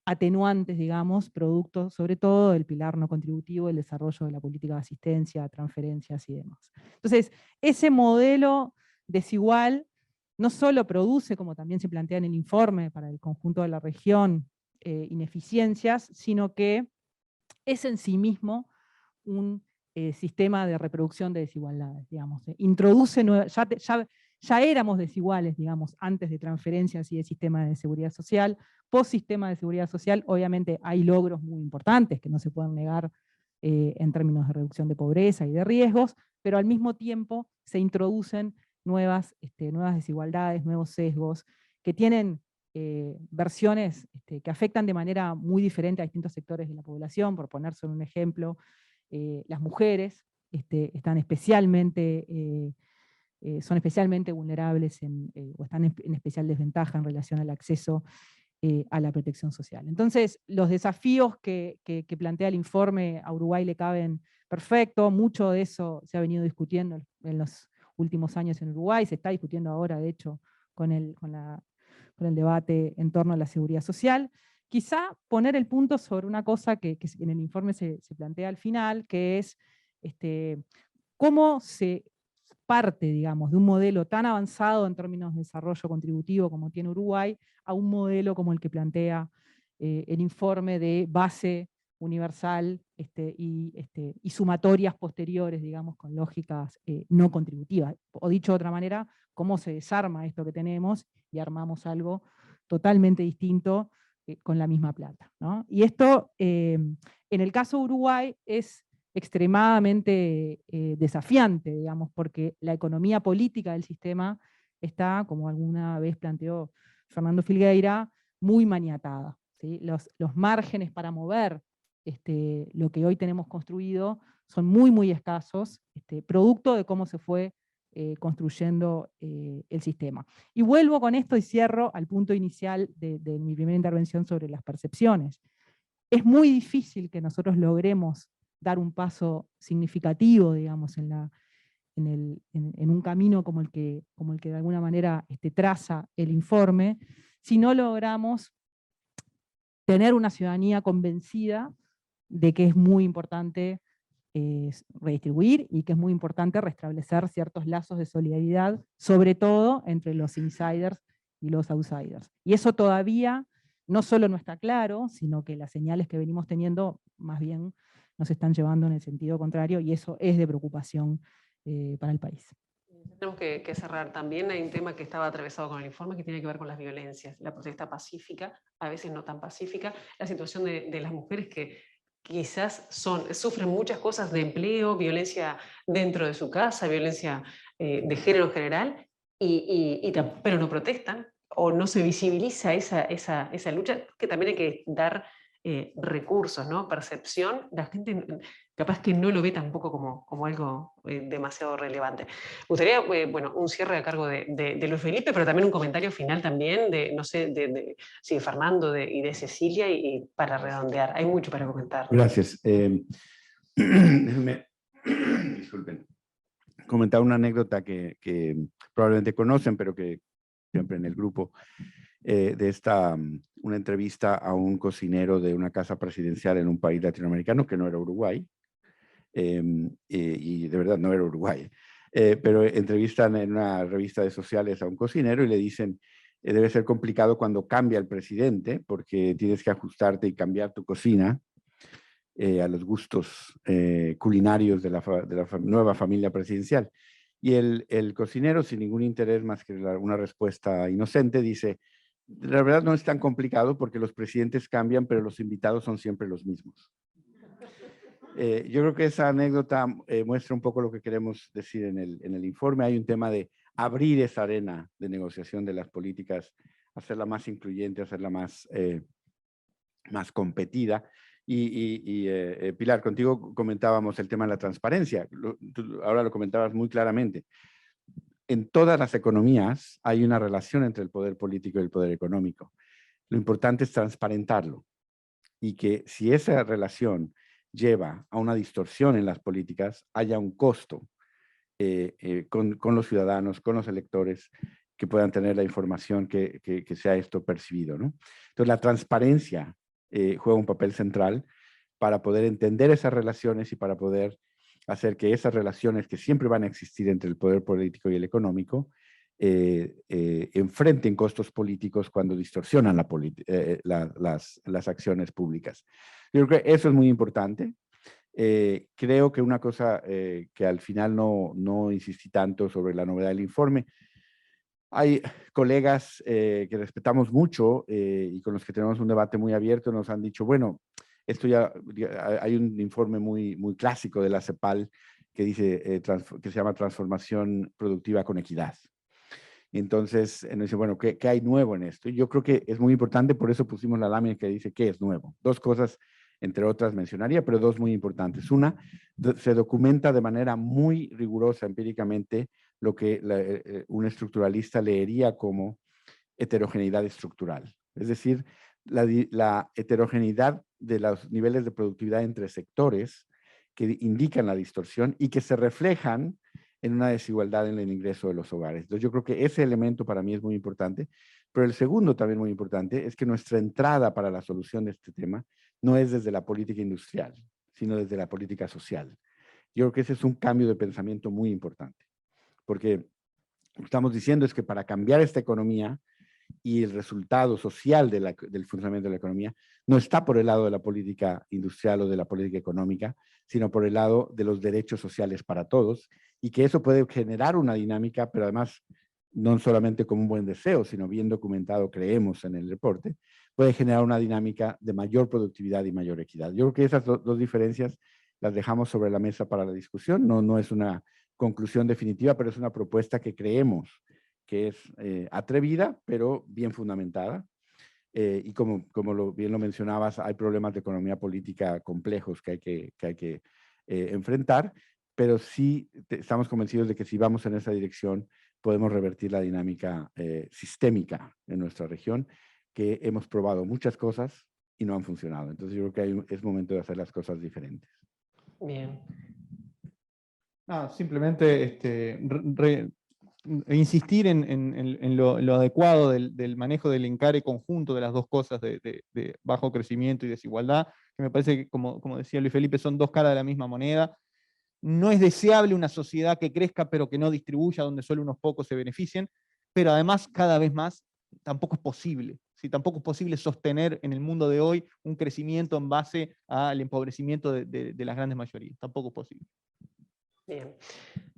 atenuantes, digamos, producto sobre todo del pilar no contributivo, del desarrollo de la política de asistencia, transferencias y demás. Entonces, ese modelo desigual no solo produce, como también se plantea en el informe para el conjunto de la región, ineficiencias, sino que es en sí mismo un sistema de reproducción de desigualdades, digamos. Introduce, ya éramos desiguales, digamos, antes de transferencias y de sistema de seguridad social. Post sistema de seguridad social, obviamente hay logros muy importantes que no se pueden negar en términos de reducción de pobreza y de riesgos, pero al mismo tiempo se introducen nuevas desigualdades, nuevos sesgos, que tienen versiones que afectan de manera muy diferente a distintos sectores de la población. Por poner solo un ejemplo, las mujeres están son especialmente vulnerables o están en especial desventaja en relación al acceso a la protección social. Entonces, los desafíos que plantea el informe a Uruguay le caben perfecto. Mucho de eso se ha venido discutiendo en los últimos años en Uruguay, se está discutiendo ahora, de hecho, con el debate en torno a la seguridad social. Quizá poner el punto sobre una cosa que en el informe se plantea al final, que es cómo se parte, digamos, de un modelo tan avanzado en términos de desarrollo contributivo como tiene Uruguay, a un modelo como el que plantea el informe de base universal y sumatorias posteriores, digamos, con lógicas no contributivas. O dicho de otra manera, cómo se desarma esto que tenemos y armamos algo totalmente distinto con la misma plata, ¿no? Y esto, en el caso de Uruguay, es extremadamente desafiante, digamos, porque la economía política del sistema está, como alguna vez planteó Fernando Filgueira, muy maniatada, ¿sí? Los márgenes para mover lo que hoy tenemos construido son muy, muy escasos, producto de cómo se fue construyendo el sistema. Y vuelvo con esto y cierro al punto inicial de mi primera intervención sobre las percepciones. Es muy difícil que nosotros logremos dar un paso significativo, digamos, en un camino como el que de alguna manera traza el informe, si no logramos tener una ciudadanía convencida de que es muy importante redistribuir y que es muy importante restablecer ciertos lazos de solidaridad, sobre todo entre los insiders y los outsiders. Y eso todavía no solo no está claro, sino que las señales que venimos teniendo más bien nos están llevando en el sentido contrario, y eso es de preocupación para el país. Tenemos que cerrar. También hay un tema que estaba atravesado con el informe que tiene que ver con las violencias, la protesta pacífica, a veces no tan pacífica, la situación de las mujeres que quizás sufren muchas cosas de empleo, violencia dentro de su casa, violencia de género en general, pero no protestan o no se visibiliza esa lucha, que también hay que dar recursos, ¿no? Percepción. La gente capaz que no lo ve tampoco como algo demasiado relevante. Me gustaría, bueno, un cierre a cargo de Luis Felipe, pero también un comentario final también no sé, de Fernando y de Cecilia, y para redondear. Hay mucho para comentar. Gracias. Déjenme, disculpen, comentar una anécdota que probablemente conocen, pero que siempre en el grupo, de una entrevista a un cocinero de una casa presidencial en un país latinoamericano que no era Uruguay, y de verdad no era Uruguay, pero entrevistan en una revista de sociales a un cocinero y le dicen, debe ser complicado cuando cambia el presidente, porque tienes que ajustarte y cambiar tu cocina a los gustos culinarios de la nueva familia presidencial. Y el cocinero, sin ningún interés más que una respuesta inocente, dice, la verdad no es tan complicado porque los presidentes cambian, pero los invitados son siempre los mismos. Yo creo que esa anécdota muestra un poco lo que queremos decir en el informe. Hay un tema de abrir esa arena de negociación de las políticas, hacerla más incluyente, hacerla más competida. Y Pilar, contigo comentábamos el tema de la transparencia. Ahora lo comentabas muy claramente. En todas las economías hay una relación entre el poder político y el poder económico. Lo importante es transparentarlo. Y que si esa relación lleva a una distorsión en las políticas, haya un costo con los ciudadanos, con los electores, que puedan tener la información que sea esto percibido, ¿no? Entonces, la transparencia juega un papel central para poder entender esas relaciones y para poder hacer que esas relaciones que siempre van a existir entre el poder político y el económico enfrenten costos políticos cuando distorsionan las acciones públicas. Yo creo que eso es muy importante. Creo que una cosa que al final no insistí tanto sobre la novedad del informe, hay colegas que respetamos mucho y con los que tenemos un debate muy abierto, nos han dicho, bueno, esto hay un informe muy clásico de la CEPAL que dice, que se llama Transformación Productiva con Equidad. Y entonces nos dice, bueno, ¿qué hay nuevo en esto? Y yo creo que es muy importante, por eso pusimos la lámina que dice qué es nuevo. Dos cosas, entre otras mencionaría, pero dos muy importantes. Una, se documenta de manera muy rigurosa empíricamente lo que un estructuralista leería como heterogeneidad estructural. Es decir, la heterogeneidad de los niveles de productividad entre sectores que indican la distorsión y que se reflejan en una desigualdad en el ingreso de los hogares. Entonces yo creo que ese elemento para mí es muy importante, pero el segundo también muy importante es que nuestra entrada para la solución de este tema no es desde la política industrial, sino desde la política social. Yo creo que ese es un cambio de pensamiento muy importante, porque lo que estamos diciendo es que para cambiar esta economía y el resultado social del funcionamiento de la economía no está por el lado de la política industrial o de la política económica, sino por el lado de los derechos sociales para todos, y que eso puede generar una dinámica, pero además no solamente como un buen deseo, sino bien documentado, creemos en el reporte, puede generar una dinámica de mayor productividad y mayor equidad. Yo creo que esas dos diferencias las dejamos sobre la mesa para la discusión. No es una conclusión definitiva, pero es una propuesta que creemos que es atrevida, pero bien fundamentada. Y como bien lo mencionabas, hay problemas de economía política complejos que hay que enfrentar, pero sí estamos convencidos de que si vamos en esa dirección, podemos revertir la dinámica sistémica en nuestra región, que hemos probado muchas cosas y no han funcionado. Entonces yo creo que es momento de hacer las cosas diferentes. Bien. Simplemente insistir en lo adecuado del manejo del encare conjunto de las dos cosas de bajo crecimiento y desigualdad, que me parece que, como decía Luis Felipe, son dos caras de la misma moneda. No es deseable una sociedad que crezca pero que no distribuya, donde solo unos pocos se beneficien, pero además cada vez más tampoco es posible. Tampoco es posible sostener en el mundo de hoy un crecimiento en base al empobrecimiento de las grandes mayorías. Tampoco es posible. Bien.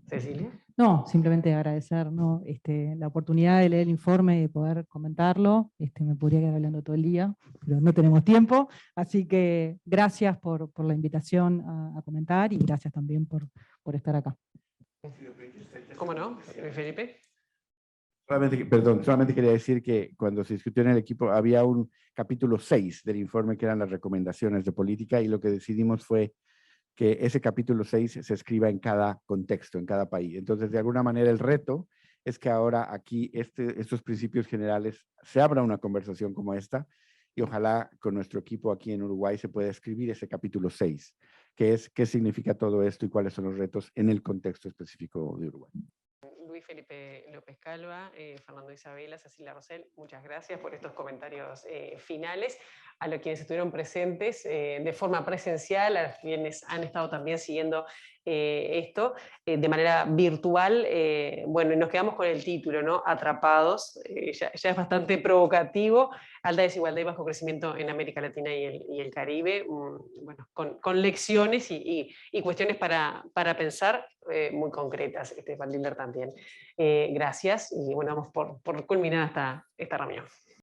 Cecilia. No, simplemente agradecer, ¿no? La oportunidad de leer el informe y de poder comentarlo. Me podría quedar hablando todo el día, pero no tenemos tiempo. Así que gracias por la invitación a comentar y gracias también por estar acá. ¿Cómo no, Felipe? Solamente quería decir que cuando se discutió en el equipo había un capítulo 6 del informe que eran las recomendaciones de política, y lo que decidimos fue que ese capítulo 6 se escriba en cada contexto, en cada país. Entonces, de alguna manera, el reto es que ahora aquí estos principios generales se abra una conversación como esta, y ojalá con nuestro equipo aquí en Uruguay se pueda escribir ese capítulo 6, que es qué significa todo esto y cuáles son los retos en el contexto específico de Uruguay. Luis Felipe López Calva, Fernando Isabela, Cecilia Rosell, muchas gracias por estos comentarios finales. A los quienes estuvieron presentes de forma presencial, a quienes han estado también siguiendo esto de manera virtual, bueno, y nos quedamos con el título, ¿no? Atrapados, ya es bastante provocativo, alta desigualdad y bajo crecimiento en América Latina y el Caribe, bueno, con lecciones y cuestiones para pensar muy concretas, Van Lindner también. Gracias y bueno, vamos por culminar esta reunión.